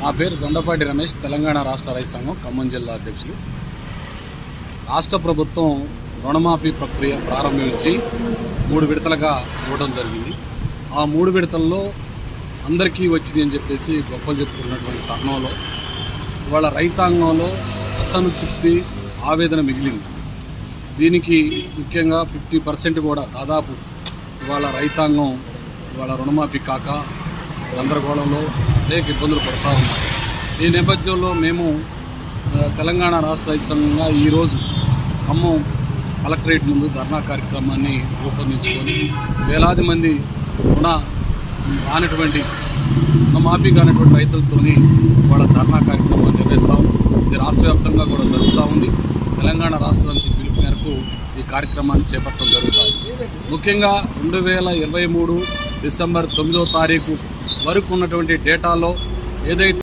నా పేరు దొండపాటి రమేష్, తెలంగాణ రాష్ట్ర రైతు సంఘం ఖమ్మం జిల్లా అధ్యక్షులు. రాష్ట్ర ప్రభుత్వం రుణమాఫీ ప్రక్రియ ప్రారంభించి 3 విడతలుగా ఇవ్వడం జరిగింది. ఆ 3 విడతల్లో అందరికీ వచ్చింది అని చెప్పేసి గొప్పలు చెప్పుకున్నటువంటి తరుణంలో ఇవాళ రైతాంగంలో అసంతృప్తి, ఆవేదన మిగిలింది. దీనికి ముఖ్యంగా 50% కూడా దాదాపు ఇవాళ రైతాంగం ఇవాళ రుణమాఫీ కాక గందరగోళంలో అనేక ఇబ్బందులు పడుతూ ఉన్నారు. ఈ నేపథ్యంలో మేము తెలంగాణ రాష్ట్ర రైతు సంఘంగా ఈరోజు ఖమ్మం కలెక్టరేట్ ముందు ధర్నా కార్యక్రమాన్ని రూపొందించుకొని వేలాది మంది రుణమాఫీ కానటువంటి రైతులతోని వాళ్ళ ధర్నా కార్యక్రమాన్ని నిర్వహిస్తాం. ఇది రాష్ట్ర వ్యాప్తంగా కూడా జరుగుతూ ఉంది. తెలంగాణ రాష్ట్ర సమితి పిలుపు మేరకు ఈ కార్యక్రమాన్ని చేపట్టడం జరుగుతుంది. ముఖ్యంగా 2023 డిసెంబర్ 9వ తారీఖు వరకు ఉన్నటువంటి డేటాలో ఏదైతే